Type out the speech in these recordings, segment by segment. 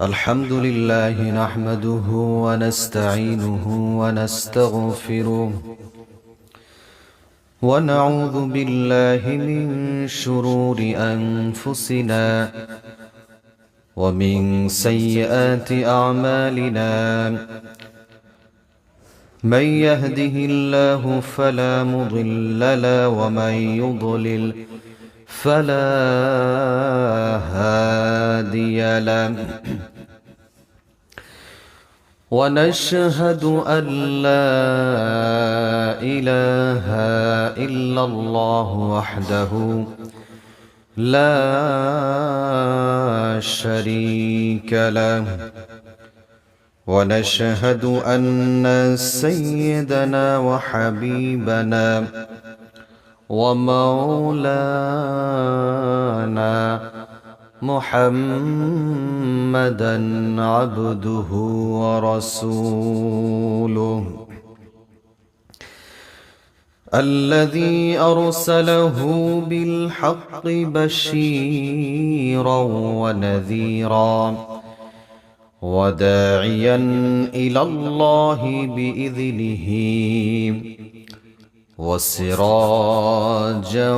الحمد لله نحمده ونستعينه ونستغفره ونعوذ بالله من شرور أنفسنا ومن سيئات أعمالنا من يهده الله فلا مضل له ومن يضلل فلا هادي له ونشهد أن لا إله إلا الله وحده لا شريك له ونشهد أن سيدنا وحبيبنا ومولانا محمدا عبده ورسوله الذي أرسله بالحق بشيرا ونذيرا وداعيا إلى الله بإذنه وسراجا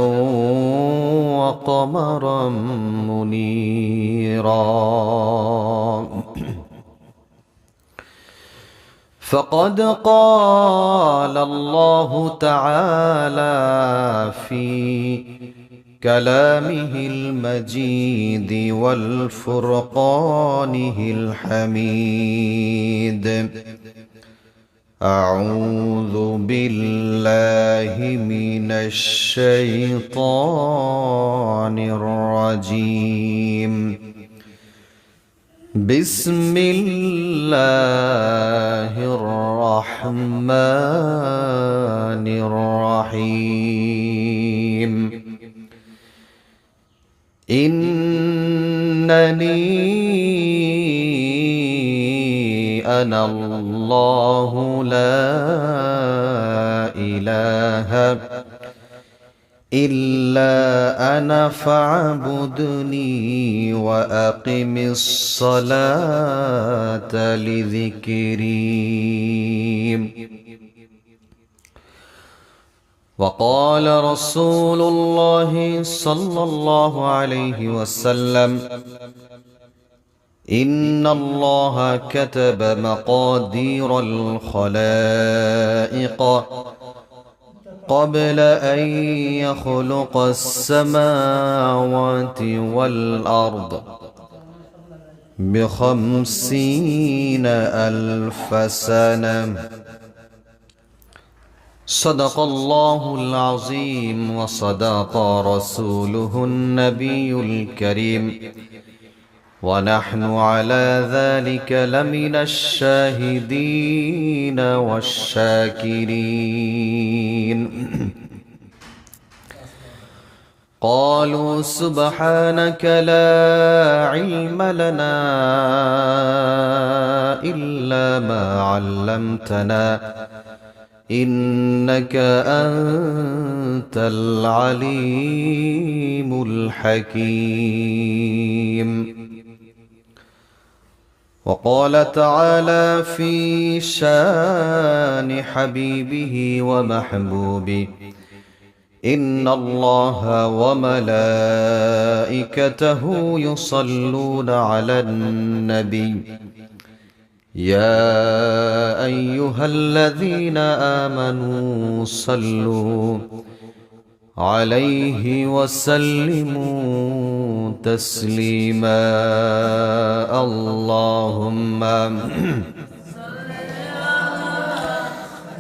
وقمرا منيرا فقد قال الله تعالى في كلامه المجيد والفرقانه الحميد أعوذ بالله من الشيطان الرجيم بسم الله الرحمن الرحيم إنني أنا الله لا إله إلا أنا فاعبدني وأقم الصلاة لذكري وقال رسول الله صلى الله عليه وسلم إن الله كتب مقادير الخلائق قبل أن يخلق السماوات والأرض ب50,000 سنة صدق الله العظيم وصدق رسوله النبي الكريم ونحن على ذلك لمن الشاهدين والشاكرين قالوا سبحانك لا علم لنا إلا ما علمتنا إنك أنت العليم الحكيم وقال تعالى في شان حبيبه ومحبوبه إن الله وملائكته يصلون على النبي يا أيها الذين آمنوا صلوا عليه وسلموا تسليما اللهم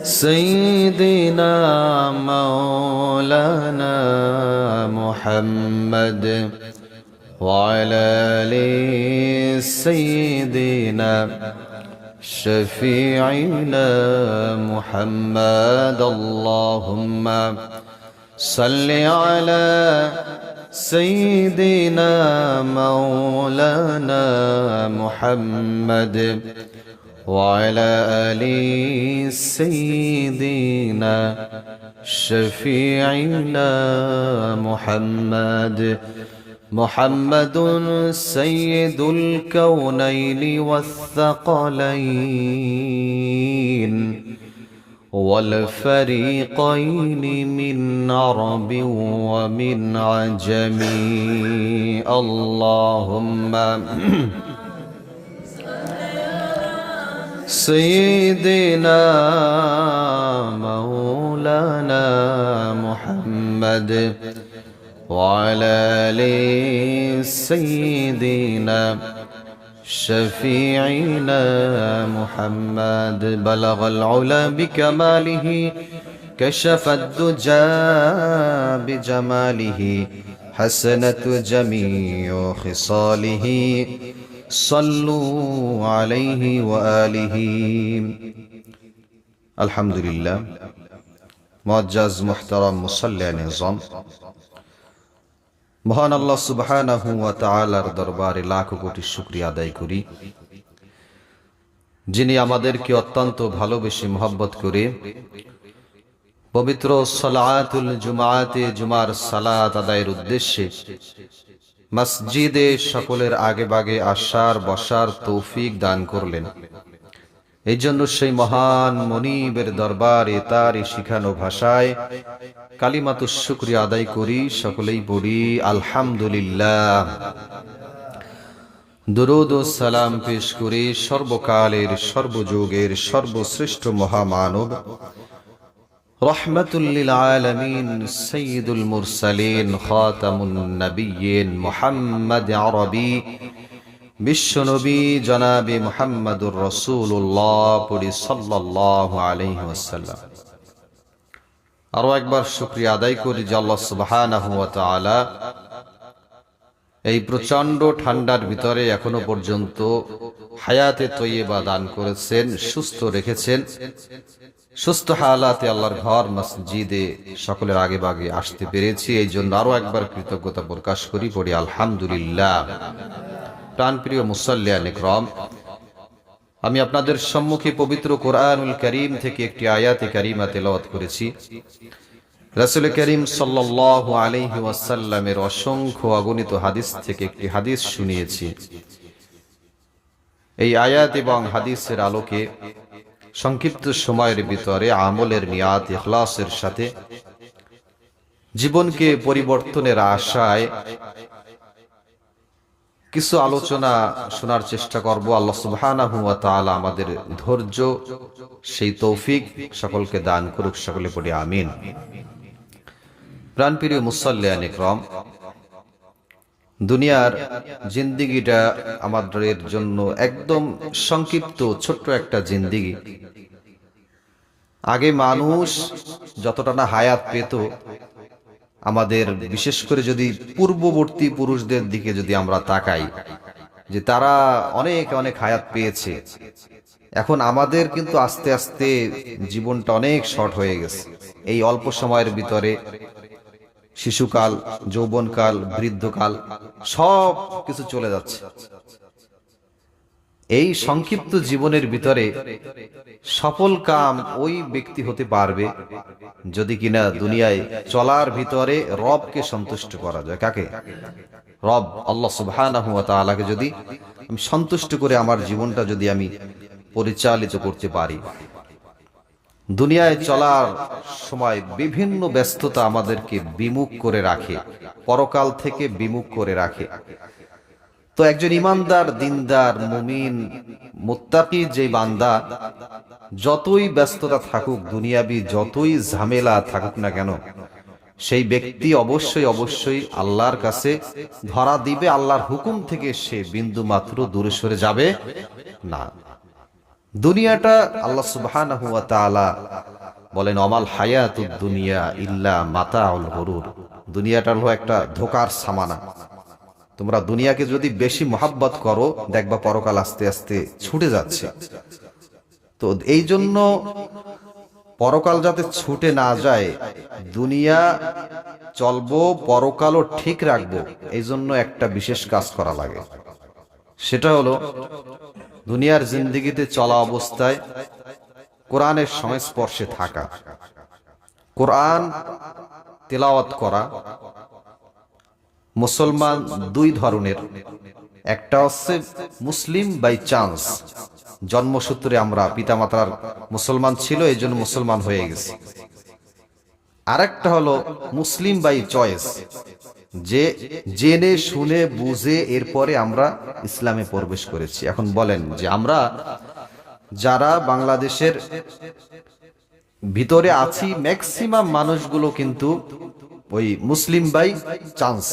سيدنا مولانا محمد وعلى آل سيدنا شفيعنا محمد اللهم صل على سيدنا مولانا محمد وعلى آل سيدنا شفيعنا محمد محمد سيد الكونين والثقلين والفريقين من عرب ومن عجم اللهم سيدنا مولانا محمد وعلى آل سيدنا شفيعنا محمد بلغ العلا بكماله كشف الدجى بجماله حسنت جميع خصاله صلوا عليه وآله الحمد لله মুআজ্জাজ মুহতারাম মুসাল্লিয়ান নিজাম মহান আল্লাহ সুবহানাহু ওয়া তাআলার দরবারে লাখ কোটি শুকরিয়া আদায় করি, যিনি আমাদেরকে অত্যন্ত ভালোবেসে মহব্বত করে পবিত্র সালাতুল জুমাতে জুমার সালাত আদায়ের উদ্দেশ্যে মসজিদে সকলের আগে বাগে আসার বসার তৌফিক দান করলেন। এই জন্য সেই মহান মনিবের দরবারে তারই শিখানো ভাষায় কালিমাতুশ শুকরিয়া আদায় করি, সকলেই পড়ি আলহামদুলিল্লাহ। দুরূদ ও সালাম পেশ করি সর্বকালের সর্বযুগের সর্বশ্রেষ্ঠ মহামানব রহমাতুল লিল আলামিন সাইয়্যিদুল মুরসালিন খাতামুন নবিয়্যিন মুহাম্মদ আরবি বিশ্বনবী জনাবে মুহাম্মদুর রাসূলুল্লাহ পড়ি সাল্লাল্লাহু আলাইহি ওয়াসাল্লাম। আরো একবার শুকরিয়া আদায় করি যে আল্লাহ সুবহানাহু ওয়া তাআলা এই প্রচন্ড ঠান্ডার ভিতরে এখনো পর্যন্ত হায়াতে তৈয়বা দান করেছেন, সুস্থ রেখেছেন। সুস্থ হালাতে আল্লাহর ঘর মসজিদে সকলের আগে বাগে আসতে পেরেছি, এই জন্য আরো একবার কৃতজ্ঞতা প্রকাশ করি, পড়ি আলহামদুলিল্লাহ। প্রাণপ্রিয় মুসাল্লিয়ান ইকরাম, আমি আপনাদের সম্মুখে পবিত্র কোরআনুল কারীম থেকে একটি আয়াতে কারিমা তেলাওয়াত করেছি। রাসূল করিম সাল্লাল্লাহু আলাইহি ওয়াসাল্লামের অসংখ্য অগণিত হাদিস থেকে একটি হাদিস শুনিয়েছি। এই আয়াত এবং হাদিসের আলোকে সংক্ষিপ্ত সময়ের ভিতরে আমলের নিয়াত ইখলাসের সাথে জীবনকে পরিবর্তনের আশায় কিছু আলোচনা শোনার চেষ্টা করব। আল্লাহ সুবহানাহু ওয়া তাআলা আমাদের ধৈর্য সেই তৌফিক সকলকে দান করুক, সকলে পড়ি আমিন। প্রাণপ্রিয় মুসাল্লিয়ান ইকরাম, দুনিয়ার জিন্দেগিটা আমাদের জন্য একদম সংক্ষিপ্ত ছোট্ট একটা জিন্দেগি। আগে মানুষ যতটা না হায়াত পেত, আমাদের বিশেষ করে যদি পূর্ববর্তী পুরুষদের দিকে যদি আমরা তাকাই, যে তারা অনেক অনেক হায়াত পেয়েছে, এখন আমাদের কিন্তু আস্তে আস্তে জীবনটা অনেক শর্ট হয়ে গেছে। এই অল্প সময়ের ভিতরে শিশুকাল, যৌবনকাল, বৃদ্ধকাল সব কিছু চলে যাচ্ছে। এই সংক্ষিপ্ত জীবনের ভিতরে সফল কাম ওই ব্যক্তি হতে পারবে যদি কিনা দুনিয়ায় চলার ভিতরে রবকে সন্তুষ্ট করা যায়। কাকে? রব আল্লাহ সুবহানাহু ওয়া তাআলাকে যদি আমি সন্তুষ্ট করে আমার জীবনটা যদি আমি পরিচালিত করতে পারি। দুনিয়ায় চলার সময় বিভিন্ন ব্যস্ততা আমাদেরকে বিমুখ করে রাখে, পরকাল থেকে বিমুখ করে রাখে। তো একজন ইমানদার, দিনদার, মুমিন, মুত্তাকি যে বান্দা, যতই ব্যস্ততা থাকুক, দুনিয়াবি যতই ঝামেলা থাকুক না কেন, সেই ব্যক্তি অবশ্যই অবশ্যই আল্লাহর কাছে ধরা দিবে। আল্লাহর হুকুম থেকে সে বিন্দু মাত্র দূরে সরে যাবে না। দুনিয়াটা আল্লাহ সুবহানাহু ওয়া তাআলা বলেন, অমাল হায়াতুদ দুনিয়া ইল্লা মাতাউল গুরুর। দুনিয়াটা হলো একটা ধোকার সামানা। তোমরা দুনিয়াকে যদি বেশি মহাব্বত করো, দেখবা পরকাল আস্তে আস্তে ছুটে যাচ্ছে। তো এই জন্য পরকাল যাতে ছুটে না যায়, দুনিয়া চলবো, পরকালও ঠিক রাখবো, এই জন্য একটা বিশেষ কাজ করা লাগে। সেটা হলো দুনিয়ার জিন্দেগিতে চলা অবস্থায় কোরআনের সংস্পর্শে থাকা। কোরআন তেলাওয়াত করা মুসলমান দুই ধরনের। একটা হচ্ছে মুসলিম বাই চান্স, জন্মসূত্রে আমরা পিতামাতার মুসলমান ছিল এই জন্য মুসলমান হয়ে গেছি। আরেকটা হলো মুসলিম বাই চয়েস, যে জেনে শুনে বুঝে এরপরে আমরা ইসলামে প্রবেশ করেছি। এখন বলেন যে আমরা যারা বাংলাদেশের ভিতরে আছি ম্যাক্সিমাম মানুষগুলো কিন্তু ওই মুসলিম বাই চান্স,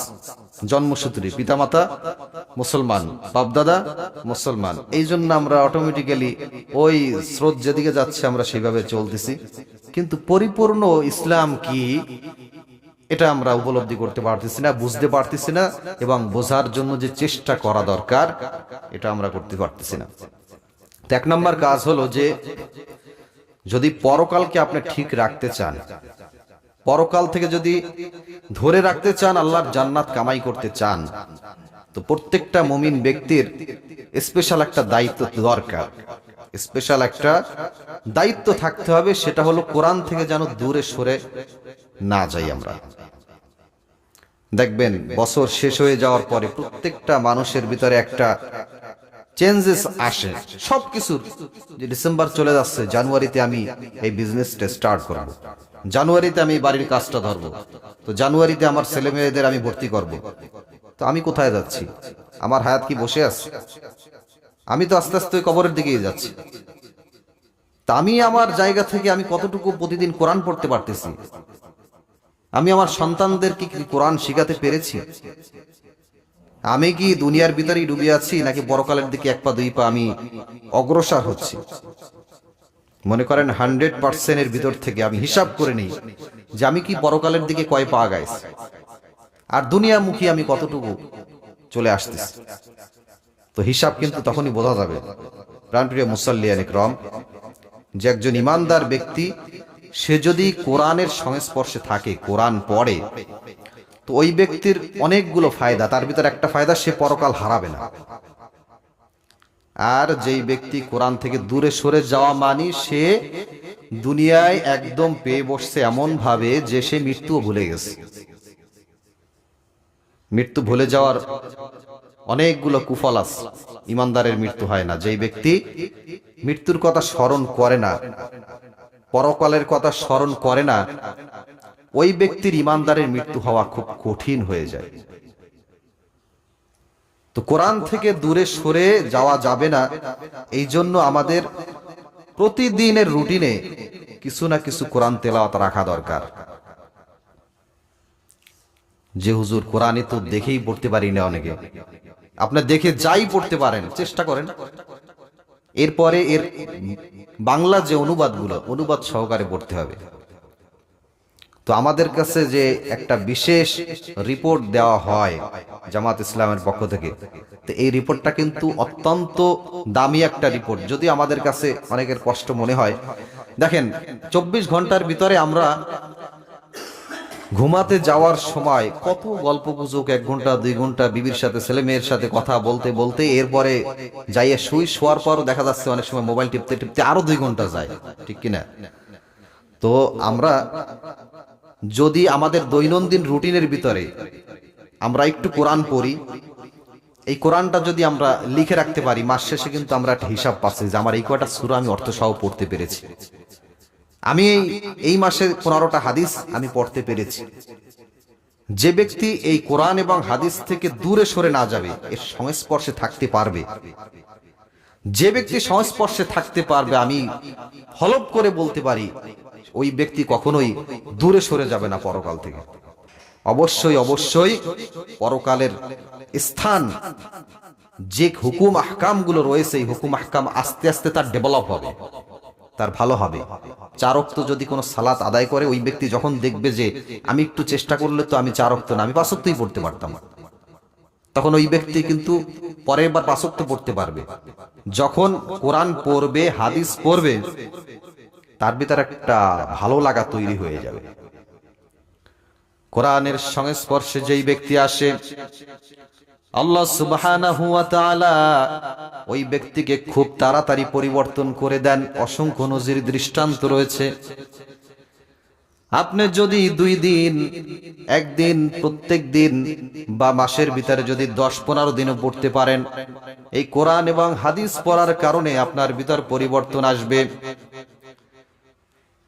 জন্মসূত্রে পিতামাতা মুসলমান, বাপদাদা মুসলমান, এই জন্য আমরা অটোমেটিক্যালি ওই স্রোত যেদিকে যাচ্ছে আমরা সেভাবে চলতেছি। কিন্তু পরিপূর্ণ ইসলাম কি এটা আমরা উপলব্ধি করতে পারতেছি না, বুঝতে পারতেছি না, এবং বোঝার জন্য যে চেষ্টা করা দরকার এটা আমরা করতে পারতেছি না। তো এক নম্বর কাজ হলো যে যদি পরকালকে আপনি ঠিক রাখতে চান, পরকাল থেকে যদি ধরে রাখতে চান, আল্লাহর জান্নাত কামাই করতে চান, তো প্রত্যেকটা মুমিন ব্যক্তির স্পেশাল একটা দায়িত্ব দরকার, স্পেশাল একটা দায়িত্ব থাকতে হবে। সেটা হলো কোরআন থেকে যেন দূরে সরে না যাই আমরা। দেখবেন বছর শেষ হয়ে যাওয়ার পরে প্রত্যেকটা মানুষের ভিতরে একটা চেঞ্জেস আসে সবকিছুর, যে ডিসেম্বর চলে যাচ্ছে, জানুয়ারিতে আমি এই বিজনেসটা স্টার্ট করব, জানুয়ারিতে আমি বাড়ির কাজটা ধরবো, তো জানুয়ারিতে আমার ছেলে মেয়েদের আমি ভর্তি করব। তো আমি কোথায় যাচ্ছি? আমার হায়াত কি বসে আছে? আমি তো আস্তে আস্তে কবরের দিকেই যাচ্ছি। তা আমি আমার জায়গা থেকে আমি কতটুকু প্রতিদিন কোরআন পড়তে পারতেছি? আমি আমার সন্তানদেরকে কি কোরআন শিখাতে পেরেছি? আমি কি দুনিয়ার ভিতরেই ডুবে আছি, নাকি পরকালের দিকে এক পা দুই পা আমি অগ্রসর হচ্ছি? মনে করেন 100% ভিতর থেকে আমি হিসাব করে নেই যে আমি কি পরকালের দিকে কয় পা গাইছি, আর দুনিয়ামুখী আমি কতটুকু চলে আসতেছি। তো হিসাব কিন্তু তখনই বোঝা যাবে। প্রাণপ্রিয় মুসাল্লিয়ান ইকরাম, যে একজন ইমানদার ব্যক্তি সে যদি কোরআনের সংস্পর্শে থাকে, কোরআন পড়ে, তো ওই ব্যক্তির অনেকগুলো ফায়দা, তার ভিতর একটা ফায়দা, সে পরকাল হারাবে না। আর যেই ব্যক্তি কোরআন থেকে দূরে সরে যাওয়া মানে সে দুনিয়ায় একদম পেয়ে বসছে এমন ভাবে যে সে মৃত্যুও ভুলে গেছে। মৃত্যু ভুলে যাওয়ার অনেকগুলো কুফল আছে। ইমানদারের মৃত্যু হয় না। যেই ব্যক্তি মৃত্যুর কথা স্মরণ করে না, পরকালের কথা স্মরণ করে না, ওই ব্যক্তির ইমানদারের মৃত্যু হওয়া খুব কঠিন হয়ে যায়। তো কোরআন থেকে দূরে সরে যাওয়া যাবে না। এই জন্য আমাদের প্রতিদিনের রুটিনে কিছু না কিছু কোরআন তেলাওয়াত রাখা দরকার। যে হুজুর কোরআনে তো দেখেই পড়তে পারি না, অনেকে আপনি দেখে যাই পড়তে পারেন, চেষ্টা করেন এরপরে এর বাংলা যে অনুবাদ সহকারে পড়তে হবে। তো আমাদের কাছে যে একটা বিশেষ রিপোর্ট দেওয়া হয় জামাত ইসলামের পক্ষ থেকে, তো এই রিপোর্টটা কিন্তু অত্যন্ত দামি একটা রিপোর্ট। যদি আমাদের কাছে অনেকের কষ্ট মনে হয়, দেখেন 24 ঘন্টার ভিতরে আমরা ঘুমাতে যাওয়ার সময় কত গল্প গুজব, 1 ঘন্টা 2 ঘন্টা বিবির সাথে ছেলে মেয়ের সাথে কথা বলতে বলতে এরপরে যাইয়ে শোয়ার পরও দেখা যাচ্ছে অনেক সময় মোবাইল টিপতে টিপতে আরো 2 ঘন্টা যায়, ঠিক কিনা? তো আমরা যদি আমাদের দৈনন্দিন রুটিনের ভিতরে আমরা একটু কোরআন পড়ি, এই কোরআনটা যদি আমরা লিখে রাখতে পারি, মাস শেষে কিন্তু আমরা একটা হিসাব পাচ্ছি যে আমার এই কয়টা সূরা আমি অর্থ সহ পড়তে পেরেছি, আমি এই মাসে 15টা হাদিস আমি পড়তে পেরেছি। যে ব্যক্তি এই কোরআন এবং হাদিস থেকে দূরে সরে না যাবে, এর সংস্পর্শে থাকতে পারবে, যে ব্যক্তি সংস্পর্শে থাকতে পারবে, আমি হলফ করে বলতে পারি ওই ব্যক্তি কখনোই দূরে সরে যাবে না পরকাল থেকে। অবশ্যই অবশ্যই পরকালের স্থান, যে হুকুম আহকাম গুলো রয়েছে, এই হুকুম আহকাম আস্তে আস্তে তার ডেভেলপ হবে, তার ভালো হবে। 4 ওয়াক্ত যদি কোনো সালাত আদায় করে, ওই ব্যক্তি যখন দেখবে যে আমি একটু চেষ্টা করলে তো আমি 4 ওয়াক্ত না, আমি 5 ওয়াক্তই পড়তে পারতাম, তখন ওই ব্যক্তি কিন্তু পরের বার 5 ওয়াক্ত পড়তে পারবে। যখন কোরআন পড়বে, হাদিস পড়বে, তার ভিতরে একটা ভালো লাগা তৈরি হয়ে যাবে। কোরআনের সংস্পর্শে যেই ব্যক্তি আসে, আল্লাহ সুবহানাহু ওয়া তাআলা ওই ব্যক্তিকে খুব তাড়াতাড়ি পরিবর্তন করে দেন। অসংখ্য নজির দৃষ্টান্ত রয়েছে। আপনি যদি 2 দিন, একদিন, প্রত্যেক দিন বা মাসের ভিতরে যদি 10-15 দিনও পড়তে পারেন, এই কোরআন এবং হাদিস পড়ার কারণে আপনার ভিতর পরিবর্তন আসবে।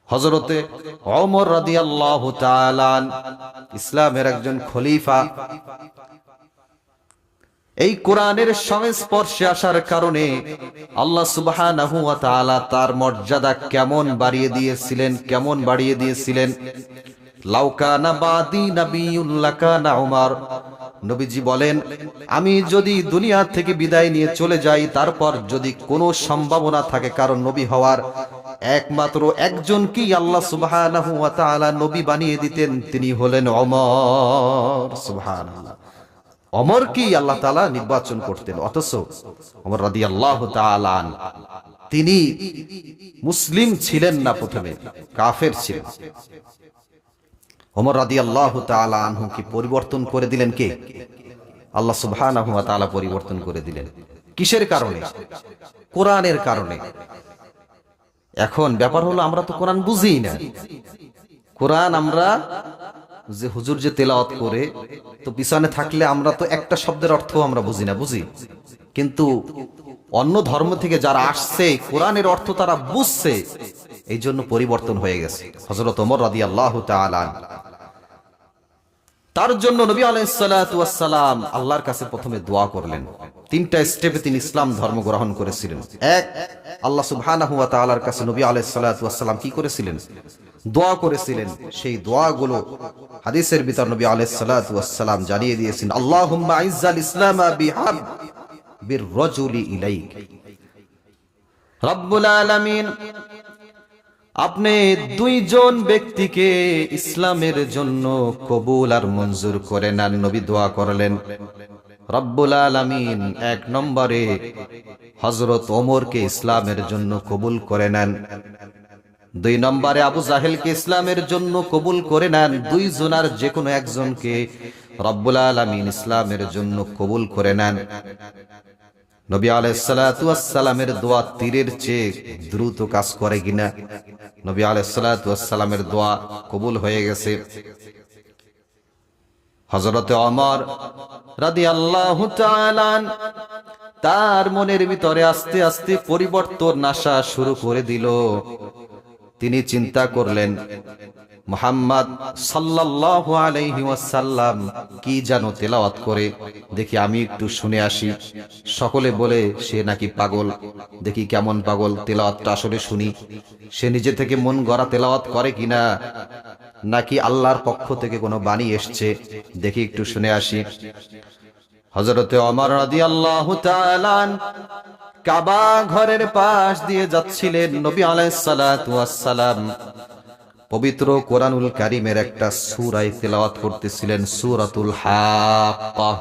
হযরতে ওমর রাদিয়াল্লাহু তাআলা ইসলামের একজন খলিফা, এই কোরআনের সংস্পর্শে আসার কারণে আল্লাহ সুবহানাহু ওয়া তাআলা তার মর্যাদা কেমন বাড়িয়ে দিয়েছিলেন। লাউ কানা বাদি নাবিয়্যুন লাকানা উমর, নবীজি বলেন, আমি যদি দুনিয়া থেকে বিদায় নিয়ে চলে যাই, তারপর যদি কোনো সম্ভাবনা থাকে কারণ নবী হওয়ার, একমাত্র একজনকেই আল্লাহ সুবহানাহু ওয়া তাআলা নবী বানিয়ে দিতেন, তিনি হলেন ওমর। সুবহানাল্লাহ, ওমরকেই আল্লাহ তাআলা নির্বাচন করতেন। অথচ ওমর রাদিয়াল্লাহু তাআলা তিনি মুসলিম ছিলেন না, প্রথমে কাফের ছিলেন। ওমর রাদিয়াল্লাহু তাআলা আনহু কি পরিবর্তন করে দিলেন কে? আল্লাহ সুবহানাহু ওয়া তাআলা পরিবর্তন করে দিলেন। কিসের কারণে? কোরআনের কারণে। এখন ব্যাপার হলো, আমরা তো কোরআন বুঝি না। কোরআন আমরা যে হুজুর যে তেলাওয়াত করে, তো পিছনে থাকলে আমরা তো একটা শব্দের অর্থ আমরা বুঝি না, কিন্তু অন্য ধর্ম থেকে যারা আসছে কোরআনের অর্থ তারা বুঝছে, এই জন্য পরিবর্তন হয়ে গেছে। হযরত ওমর রাদিয়াল্লাহু তাআলা, তার জন্য নবী আলাইহিস সালাতু ওয়াস সালাম আল্লাহর কাছে প্রথমে দোয়া করলেন। 3টা স্টেপে তিনি ইসলাম ধর্ম গ্রহণ করেছিলেন। এক, আল্লাহ সুবহানাহু ওয়া তাআলার কাছে নবী আলাইহিস সালাতু ওয়াস সালাম কি করেছিলেন? দোয়া করেছিলেন। সেই দোয়াগুলো হাদিসের ভিতর নবী আলাইহিস সালাতু ওয়াস সালাম জানিয়ে দিয়েছেন, আল্লাহুম্মা আইজ্জাল ইসলামা বির রাজুলি ইলাইক। রব্বুল আলামিন, আপনি 2 জন ব্যক্তিকে ইসলামের জন্য কবুল আর মঞ্জুর করে নেন। নবী দোয়া করলেন। রব্বুল আলামিন 1 নম্বরে হযরত ওমরকে ইসলামের জন্য কবুল করে নেন। 2 নম্বরে আবু জাহেলকে ইসলামের জন্য কবুল করে নেন। 2 জনের যে কোনো একজনকে রব্বুল আলামিন ইসলামের জন্য কবুল করে নেন। নবী আলাইহিস সালাতু ওয়াস সালামের দোয়া তীরের চেয়ে দ্রুত কাজ করে কিনা? নবী আলাইহিস সালাতু ওয়াস সালামের দোয়া কবুল হয়ে গেছে। হযরতে ওমর রাদিয়াল্লাহু তাআলা তার মনের ভিতরে আস্তে আস্তে পরিবর্তন আসা শুরু করে দিল। তিনি চিন্তা করলেন, মুহাম্মদ সাল্লাল্লাহু আলাইহি ওয়াসাল্লাম কি যেন তেলাওয়াত করে, দেখি আমি একটু শুনে আসি। সকলে বলে সে নাকি পাগল, দেখি কেমন পাগল, তেলাওয়াতটা আসলে শুনি। সে নিজে থেকে মন গড়া তেলাওয়াত করে কিনা, নাকি আল্লাহর পক্ষ থেকে কোনো বাণী এসছে, দেখি একটু শুনে আসি। হযরতে ওমর রাদিয়াল্লাহু তাআলা কাবা ঘরের পাশ দিয়ে যাচ্ছিলেন। নবী আলাইহিস সালাতু ওয়াস সালাম পবিত্র কোরআনুল কারীমের একটা সূরা তেলাওয়াত করতেছিলেন, সূরাতুল হাক্কা।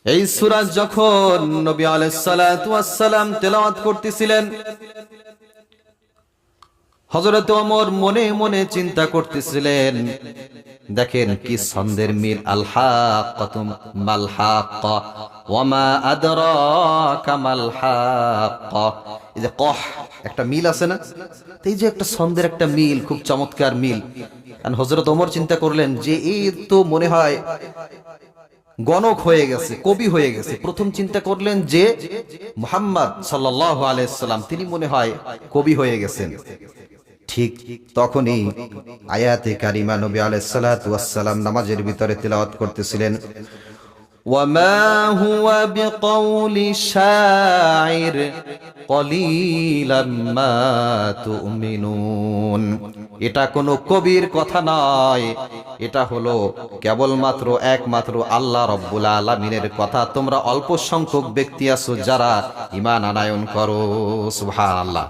এই সূরা যখন নবী আলাইহিস সালাতু ওয়াস সালাম তেলাওয়াত করতেছিলেন, হযরত ওমর মনে মনে চিন্তা করতেছিলেন, দেখেন কি ছন্দের মিল। আল হাক্কাতুম মাল হাক্কা ওয়া মা আদরাকা মাল হাক্কা। এই যে কহ একটা মিল আছে না, এই যে একটা ছন্দের একটা মিল, খুব চমৎকার মিল। আর হযরত ওমর চিন্তা করলেন যে এই তো মনে হয় গণক হয়ে গেছে, কবি হয়ে গেছে। প্রথম চিন্তা করলেন যে মুহাম্মদ সাল্লাল্লাহু আলাইহি সাল্লাম তিনি মনে হয় কবি হয়ে গেছেন। ঠিক তখনই আয়াতে কারিমা নবী আলাইহিস সালাতু ওয়াস সালাম নামাজের ভিতরে তেলাওয়াত করতেছিলেন, ওয়ামা হুয়া বিকাউলি শাইর কলিলাম মা তুমিনুন। এটা কোনো কবির কথা নয়, এটা হলো কেবলমাত্র একমাত্র আল্লাহ রাব্বুল আলামিনের কথা। তোমরা অল্প সংখ্যক ব্যক্তি আছো যারা ঈমান আনয়ন করো। সুবহানাল্লাহ।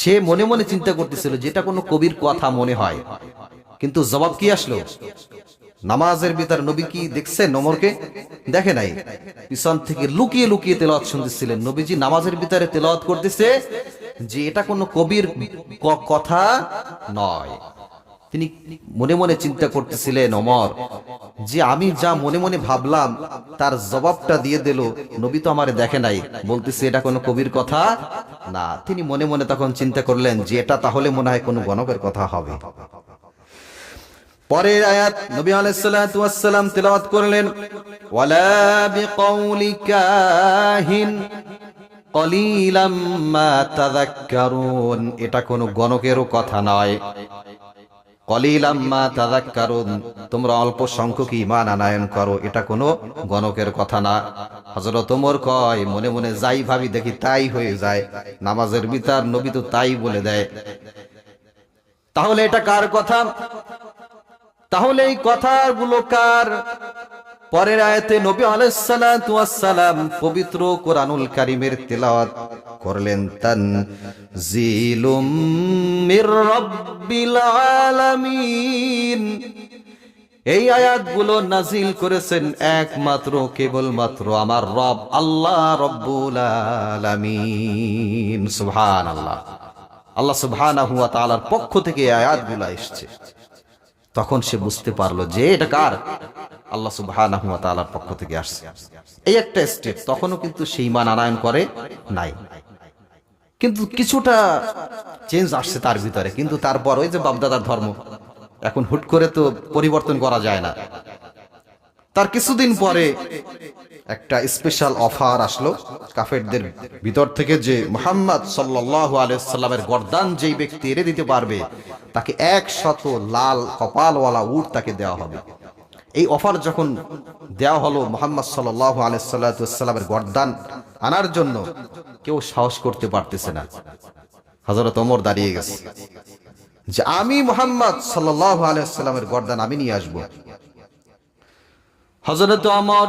সে মনে মনে চিন্তা করতেছিল যেটা কোনো কবির কথা মনে হয়, কিন্তু জবাব কি আসলো? নামাজের ভিতর নবী কি দেখছেন ওমরকে? দেখে নাই, পিছন থেকে লুকিয়ে লুকিয়ে তেলাওয়াত শুনতেছিলেন। নবীজি নামাজের ভিতরে তেলাওয়াত করতেছে যে এটা কোনো কবির কথা নয়। তিনি মনে মনে চিন্তা করতেছিলেন, ওমর যে আমি যা মনে মনে ভাবলাম তার জবাবটা দিয়ে দিল, নবী তো আমারে দেখে নাই, বলতেছে এটা কোনো কবির কথা না। তিনি মনে মনে তখন চিন্তা করলেন যে এটা তাহলে মনে হয় কোনো গণকের কথা হবে। পরের আয়াত নবী আলাইহিস সালাতু ওয়াস সালাম তেলাওয়াত করলেন, ওয়ালা বিকাউলি কাহিন কলিলাম মা তাযাক্কারুন, এটা কোনো গণকেরও কথা নয়। কলিলাম মা তাযাক্কারুন, তোমরা অল্প সংখ্যক ঈমান আনয়ন করো, এটা কোনো গণকের কথা না। হযরত ওমর কয়, মনে মনে যাই ভাবি দেখি তাই হয়ে যায়, নামাজের ভিতর নবী তো তাই বলে দেয়। তাহলে এটা কার কথা? তাহলে এই কথাগুলো কার? পরের আয়াতে নবী আলাইহিস সালাতু ওয়াস সালাম পবিত্র কোরআনুল কারীমের তেলাওয়াত করলেন, তানজিলুম মির রাব্বিল আলামিন। এই আয়াতগুলো নাজিল করেছেন একমাত্র কেবলমাত্র আমার রব আল্লাহ রব্বুল আলামিন। সুবহানাল্লাহ, আল্লাহ সুবহানাহু ওয়া তাআলার পক্ষ থেকে এই আয়াতগুলো এসেছে। তখন সে বুঝতে পারলো যে এটা কার? আল্লাহ সুবহানাহু ওয়া তাআলার পক্ষ থেকে আসছে। এই একটা স্টেপ, তখনও কিন্তু সেই ঈমান আনয়ন করে নাই, কিন্তু কিছুটা চেঞ্জ আসছে তার ভিতরে। কিন্তু তারপর ওই যে বাপদাদার ধর্ম, এখন হুট করে তো পরিবর্তন করা যায় না। তার কিছুদিন পরে একটা স্পেশাল অফার আসলো কাফেরদের ভিতর থেকে, যে মুহাম্মদ সাল্লাল্লাহু আলাইহি সাল্লামের গর্দান যেই ব্যক্তি এড়ে দিতে পারবে তাকে 100 লাল কপালওয়ালা উট তাকে দেওয়া হবে। এই অফার যখন দেওয়া হলো মুহাম্মদ সাল্লাল্লাহু আলাইহি সাল্লামের গর্দান আনার জন্য, কেউ সাহস করতে পারতেছে না। হযরত ওমর দাঁড়িয়ে গেছে যে আমি মুহাম্মদ সাল্লাল্লাহু আলাইহি সাল্লামের গর্দান আমি নিয়ে আসব। হযরত ওমর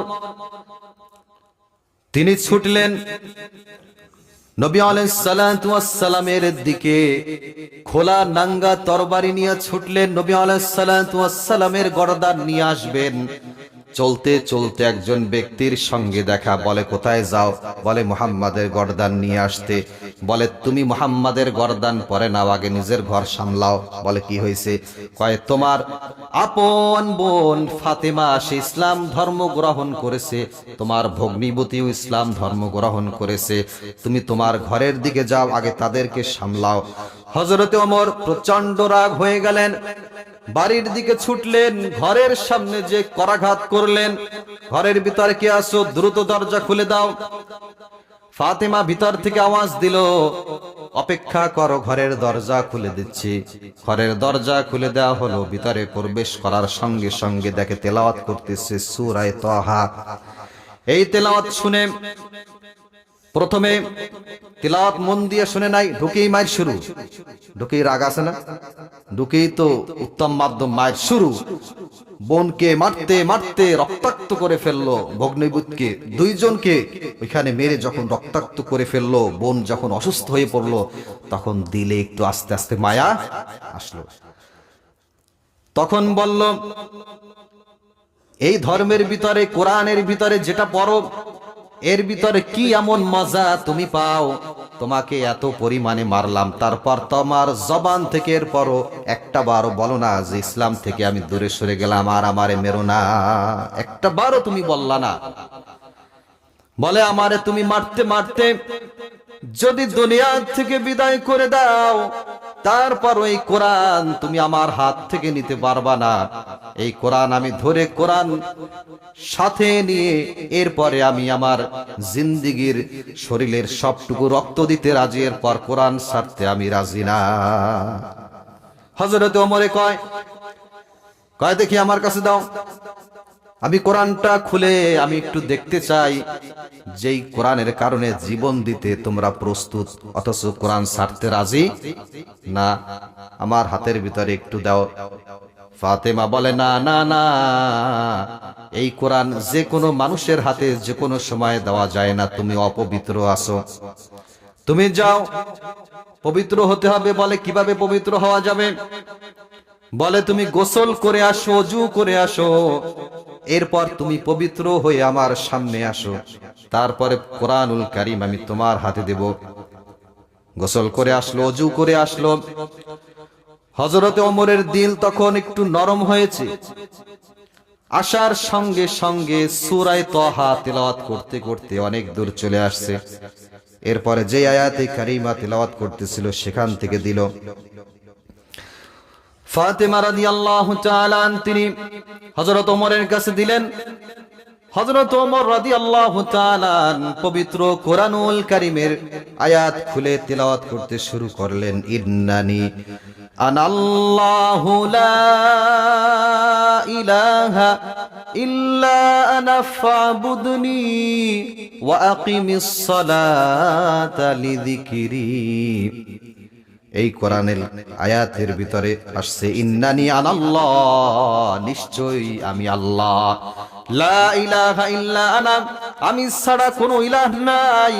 তিনি ছুটলেন নবী আলাইহিস সালাতু ওয়াস সালামের দিকে, খোলা নাঙ্গা তরবারি নিয়ে ছুটলেন নবী আলাইহিস সালাতু ওয়াস সালামের গর্দান নিয়ে আসবেন। চলতে চলতে একজন ব্যক্তির সঙ্গে দেখা, বলে কোথায় যাও? বলে মুহাম্মাদের গর্দান নিয়ে আসতে। বলে তুমি মুহাম্মাদের গর্দান পরে নাও, আগে নিজের ঘর সামলাও। বলে কি হয়েছে? কয় তোমার আপন বোন ফাতেমা সে ইসলাম ধর্ম গ্রহণ করেছে, তোমার ভগ্নীবতীও ইসলাম ধর্ম গ্রহণ করেছে, তুমি তোমার ঘরের দিকে যাও, আগে তাদেরকে সামলাও। হযরতে ওমর প্রচন্ড রাগ হয়ে গেলেন, বাড়ির দিকে ছুটলেন, ঘরের সামনে যে করাঘাত করলেন, ঘরের ভিতরে কে আছো? দ্রুত দরজা খুলে দাও। ফাতেমা ভিতর থেকে আওয়াজ দিল, অপেক্ষা করো, ঘরের দরজা খুলে দিচ্ছি। ঘরের দরজা খুলে দেওয়া হলো। ভিতরে প্রবেশ করার সঙ্গে সঙ্গে দেখে তেলাওয়াত করতেছে সূরা তাহা। এই তেলাওয়াত শুনে প্রথমে তেলাওয়াত মন দিয়ে শুনে নাই, ঢুকেই মায়ের শুরু। ঢুকেই রাগ আছে না? ঢুকেই তো উত্তম মাধ্যম, মায়ের শুরু। বোনকে মারতে মারতে রক্তাক্ত করে ফেললো, ভগ্নীবুতকে দুইজনকে ওইখানে মেরে যখন রক্তাক্ত করে ফেললো, বোন যখন অসুস্থ হয়ে পড়লো, তখন দিলে একটু আস্তে আস্তে মায়া আসলো। তখন বলল, এই ধর্মের ভিতরে কোরআনের ভিতরে যেটা পড়ো, এর ভিতরে কি এমন মজা তুমি পাও? তোমাকে এত পরিমাণে মারলাম, তারপর তোমার জবান থেকে এরপরও একটা বারও বলো না যে ইসলাম থেকে আমি দূরে সরে গেলাম, আর আমারে মেরো না। একটা বারও তুমি বললা না। বলে আমারে তুমি মারতে মারতে যদি দুনিয়া থেকে বিদায় করে দাও, তারপর ওই কোরআন তুমি আমার হাত থেকে নিতে পারবা না। এই কোরআন আমি ধরে কোরআন সাথে নিয়ে এরপরে আমি আমার জিন্দিগির শরীরের সবটুকু রক্ত দিতে রাজি, এরপর কোরআন ছাড়তে আমি রাজি না। হযরত ওমরে কয় দেখি আমার কাছে দাও, আমি কোরআনটা খুলে আমি একটু দেখতে চাই, যেই কোরআনের কারণে জীবন দিতে তোমরা প্রস্তুত, অথচ কোরআন ছাড়তে রাজি না। আমার হাতের ভিতরে একটু দাও। ফাতেমা বলে না না না, এই কোরআন যে কোনো মানুষের হাতে যে কোনো সময় দেওয়া যায় না, তুমি অপবিত্র আছো, তুমি যাও, পবিত্র হতে হবে। বলে কিভাবে পবিত্র হওয়া যাবে? বলে তুমি গোসল করে আসো, ওযু করে আসো, এরপর তুমি পবিত্র হয়ে আমার সামনে আসো, তারপরে কোরআনুল কারীম আমি তোমার হাতে দেব। গোসল করে আসলো, ওযু করে আসলো। হযরতে ওমরের দিল তখন একটু নরম হয়েছে। আসার সঙ্গে সঙ্গে সূরা তাহা তিলাওয়াত করতে করতে অনেক দূর চলে আসছে। এরপরে যে আয়াতে কারিমা তিলাওয়াত করতেছিল সেখান থেকে দিল। ফাতেমা রাদিয়াল্লাহু তাআলা তিনি হযরত ওমরের কাছে দিলেন। হযরত ওমর রাদিয়াল্লাহু তাআলা পবিত্র কোরআনুল কারীমের আয়াত খুলে তিলাওয়াত করতে শুরু করলেন। ইন্নানি আনাল্লাহু লা ইলাহা ইল্লা আনা ফাবুদনি ওয়া আকিমিস সালাতা লিযিকরি। এই কোরআনের আয়াতের ভিতরে আসছে ইন্নানি আনাল্লাহ, নিশ্চয়ই আমি আল্লাহ, লা ইলাহা ইল্লা আনা, আমি ছাড়া কোনো ইলাহ নাই,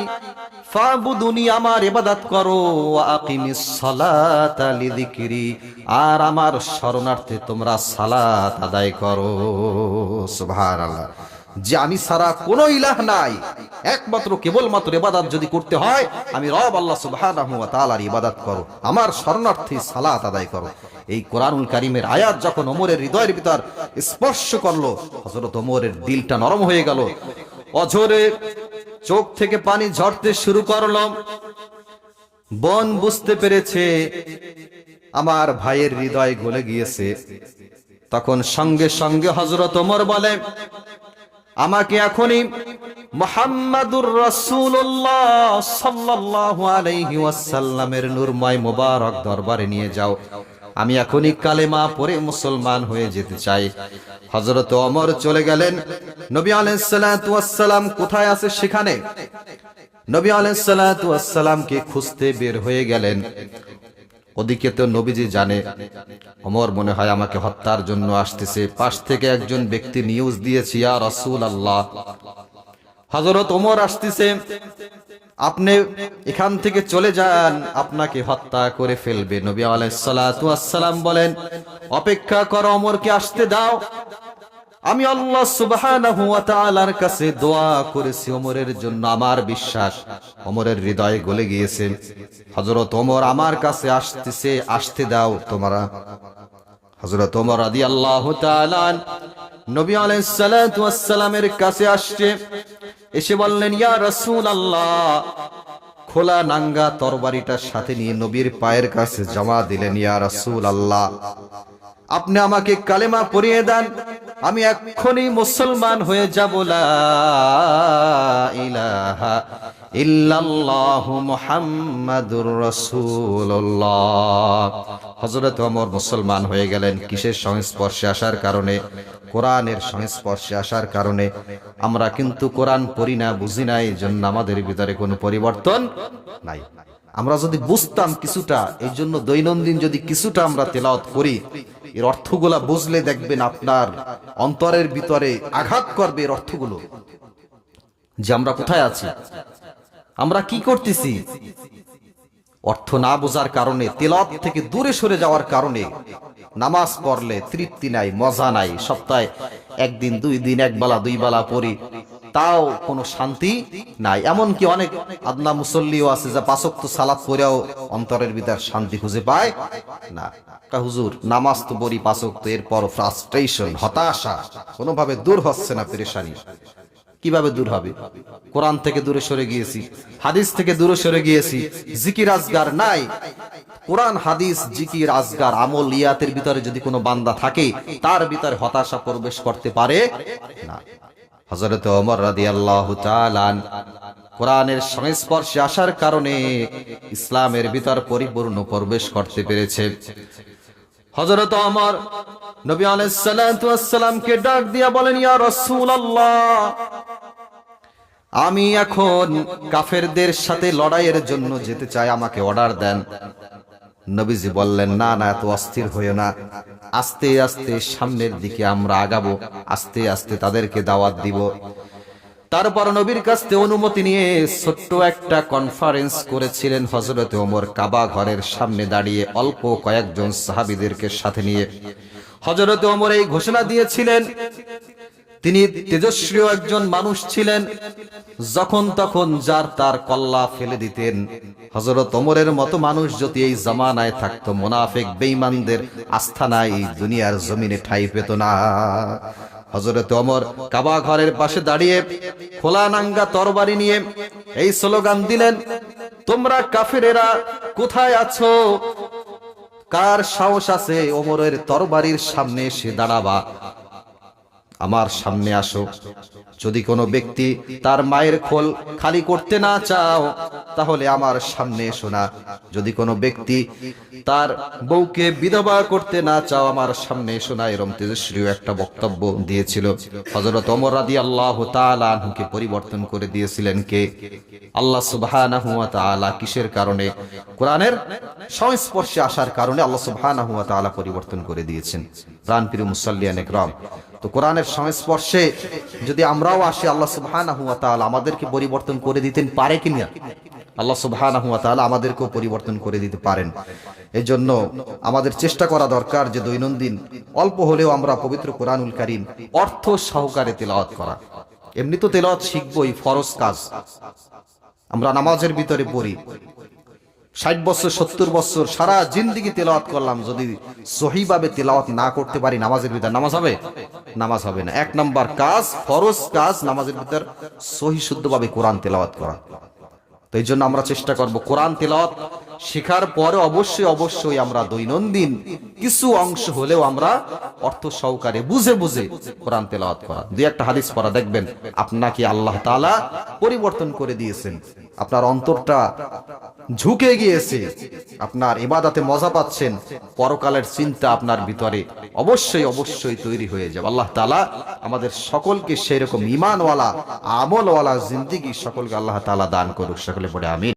ফাবুদুনি, আমার ইবাদত করো, ওয়া আকিমিস সালাতা লিযিকরি, আর আমার শরণার্থে তোমরা সালাত আদায় করো। সুবহানাল্লাহ, যে আমি ছাড়া কোনো ইলাহ নাই, একমাত্র কেবলমাত্র ইবাদত যদি করতে হয় আমি রব আল্লাহ সুবহানাহু ওয়া তাআলার ইবাদত করো, আমার শরণার্থী সালাত আদায় করো। এই কোরআনুল কারীমের আয়াত যখন ওমরের হৃদয়ের ভিতর স্পর্শ করলো, হযরত ওমরের দিলটা নরম হয়ে গেল, অঝরে চোখ থেকে পানি ঝরতে শুরু করলো। বোন বুঝতে পেরেছে আমার ভাইয়ের হৃদয় গলে গিয়েছে। তখন সঙ্গে সঙ্গে হযরত ওমর বলে, আমাকে এখনই মুহাম্মাদুর রাসূলুল্লাহ সাল্লাল্লাহু আলাইহি ওয়াসাল্লামের নূরময় মোবারক দরবারে নিয়ে যাও, আমি এখনই কালেমা পড়ে মুসলমান হয়ে যেতে চাই। হযরত ওমর চলে গেলেন। নবী আলাইহিস সালাতু ওয়াস সালাম কোথায় আছে সেখানে নবী আলাইহিস সালাতু ওয়াস সালামকে খুঁজতে বের হয়ে গেলেন। ওদিকে তো নবীজি জানে ওমর মনে হয় আমাকে হত্যার জন্য আসতেছে। পাশ থেকে একজন ব্যক্তি নিউজ দিয়েছে, ইয়া রাসূলুল্লাহ, হযরত ওমর আসতেছে, আপনি এখান থেকে চলে যান, আপনাকে হত্যা করে ফেলবে। নবী আলাইহিস সালাতু ওয়াস সালাম বলেন, অপেক্ষা করো, ওমরকে আসতে দাও। আমি আল্লাহ সুবহানাহু ওয়া তাআলার কাছে দোয়া করেছি ওমরের জন্য, আমার বিশ্বাস ওমরের হৃদয়ে গলে গিয়েছে। হযরত ওমর আমার কাছে আসতেছে, আসতে দাও তোমরা। হযরত ওমর রাদিয়াল্লাহু তাআলা নবী আলাইহিস সালাতু ওয়াস সালামের কাছে আসছে, এসে বললেন, ইয়া রাসূলুল্লাহ, খোলা নাঙ্গা তরবারিটার সাথে নিয়ে নবীর পায়ের কাছে জমা দিলেন। ইয়া রাসূলুল্লাহ, আপনি আমাকে কালেমা পড়িয়ে দেন, আমি এক্ষুনি মুসলমান হয়ে যাব। লা ইলাহা ইল্লাল্লাহু মুহাম্মাদুর রাসূলুল্লাহ। হযরত ওমর মুসলমান হয়ে গেলেন। কিসের সংস্পর্শে আসার কারণে? কোরআনের সংস্পর্শে আসার কারণে। আমরা কিন্তু কোরআন পড়ি না, বুঝি না, এই জন্য আমাদের ভিতরে কোনো পরিবর্তন নাই। আমরা যদি বুঝতাম কিছুটা, এই জন্য দৈনন্দিন যদি কিছুটা আমরা তেলাওয়াত করি, এর অর্থগুলা বুঝলে দেখবেন আপনার অন্তরের ভিতরে আঘাত করবে এর অর্থগুলো, যে আমরা কোথায় আছি, আমরা কি করতেছি। অর্থ না বোঝার কারণে, তেলাওয়াত থেকে দূরে সরে যাওয়ার কারণে নামাজ পড়লে তৃপ্তি নাই, মজা নাই। সপ্তাহে একদিন, দুই দিন, এক বেলা, দুই বেলা পড়ি, তাও কোনো শান্তি নাই। এমনকি অনেক আদনা মুসল্লিও আছে যা পাঁচ ওয়াক্ত সালাত পড়েও অন্তরের ভিতর শান্তি খুঁজে পায় না। হুজুর নামাজ তো পড়ি পাঁচ ওয়াক্ত, এরপর ফ্রাস্ট্রেশন, হতাশা কোনোভাবে দূর হচ্ছে না, পেরেশানি। কিভাবে দূর হবে? কোরআন থেকে দূরে সরে গিয়েছি, হাদিস থেকে দূরে সরে গিয়েছি, জিকির আজগার নাই। কোরআন, হাদিস, জিকির, আজগার, আমল, ইয়াতের ভিতরে যদি কোনো বান্দা থাকে, তার ভিতরে হতাশা প্রবেশ করতে পারে না। হযরত ওমর রাদিয়াল্লাহু তাআলা কোরআনের সংস্পর্শে আসার কারণে ইসলামের ভিতর পরিপূর্ণ প্রবেশ করতে পেরেছে। হযরত ওমর নবী আলাইহিস সালাতু ওয়াস সালামকে ডাক দিয়া বলেন, ইয়া রাসূলুল্লাহ, আমি এখন কাফেরদের সাথে লড়াইয়ের জন্য যেতে চাই, আমাকে অর্ডার দেন। নবীজি বললেন, না না, এত অস্থির হইও না, আস্তে আস্তে সামনের দিকে আমরা আগাবো, আস্তে আস্তে তাদেরকে দাওয়াত দিব। তারপর নবীর কাছ থেকে অনুমতি নিয়ে ছোট্ট একটা কনফারেন্স করেছিলেন হযরত ওমর, কাবা ঘরের সামনে দাঁড়িয়ে অল্প কয়েকজন সাহাবীদেরকে সাথে নিয়ে হযরত ওমর এই ঘোষণা দিয়েছিলেন। তিনি তেজস্বী একজন মানুষ ছিলেন, যখন তখন যার তার কল্লা ফেলে দিতেন। হযরত ওমরের মতো মানুষ যদি এই জামানায় থাকতো, মুনাফিক বেঈমানদের আস্থানায় এই দুনিয়ার জমিনে ঠাঁই পেত না। হযরত ওমর কাবা ঘরের পাশে দাঁড়িয়ে খোলা নাঙ্গা তরবারি নিয়ে এই স্লোগান দিলেন, তোমরা কাফেরেরা কোথায় আছো? কার সাহস আছে ওমরের তরবারির সামনে এসে দাঁড়াবা? আমার সামনে আসো। যদি কোনো ব্যক্তি তার মায়ের খোল খালি করতে না চাও, তাহলে আমার সামনে এসো না। যদি কোনো ব্যক্তি তার বউকে বিধবা করতে না চাও, আমার সামনে এসো না। এরকম তেজস্বী একটা বক্তব্য দিয়েছিল হযরত ওমর রাদিয়াল্লাহু তাআলা আনহুকে পরিবর্তন করে দিয়েছিলেন কে? আল্লাহ সুবহানাহু ওয়া তাআলা। কিসের কারণে? কোরআনের সংস্পর্শে আসার কারণে আল্লাহ সুবহানাহু ওয়া তাআলা পরিবর্তন করে দিয়েছেন। প্রাণপ্রিয় মুসাল্লিয়ান ইকরাম, তো কোরআনের সংস্পর্শে যদি আমরাও আসি, আল্লাহ সুবহানাহু ওয়া তাআলা আমাদেরকে পরিবর্তন করে দিতেন পারে কিনা? আল্লাহ সুবহানাহু ওয়া তাআলা আমাদেরকেও পরিবর্তন করে দিতে পারেন। এই জন্য আমাদের চেষ্টা করা দরকার যে দৈনন্দিন অল্প হলেও আমরা পবিত্র কোরআনুল কারীম অর্থ সহকারে তেলাওয়াত করা। এমনি তো তেলাওয়াত শিখবই, ফরজ কাজ। আমরা নামাজের ভিতরে পড়ি, 60 বছর 70 বছর সারা জিন্দেগি তেলাওয়াত করলাম, যদি সহিভাবে তেলাওয়াত না করতে পারি নামাজের ভিতর, নামাজ হবে? নামাজ হবে না। 1 নাম্বার কাজ, ফরজ কাজ নামাজের ভিতর সহি শুদ্ধভাবে কোরআন তেলাওয়াত করা। তো এই জন্য আমরা চেষ্টা করব কোরআন তেলাওয়াত শেখার পরে অবশ্যই আমরা দৈনন্দিন কিছু অংশ হলেও আমরা অর্থ সহকারে বুঝে বুঝে কোরআন তেলাওয়াত করা। দুই একটা হাদিস পড়া, দেখবেন আপনাকে আল্লাহ তাআলা পরিবর্তন করে দিয়েছেন। আপনার অন্তরটা ঝুঁকে গিয়েছে, আপনার ইবাদতে মজা পাচ্ছেন, পরকালের চিন্তা আপনার ভিতরে অবশ্যই তৈরি হয়ে যাবে। আল্লাহ তাআলা আমাদের সকলকে সেই রকম ঈমানওয়ালা আমলওয়ালা জিন্দেগি সকলকে আল্লাহ তাআলা দান করুক। সকলে পড়ে আমিন।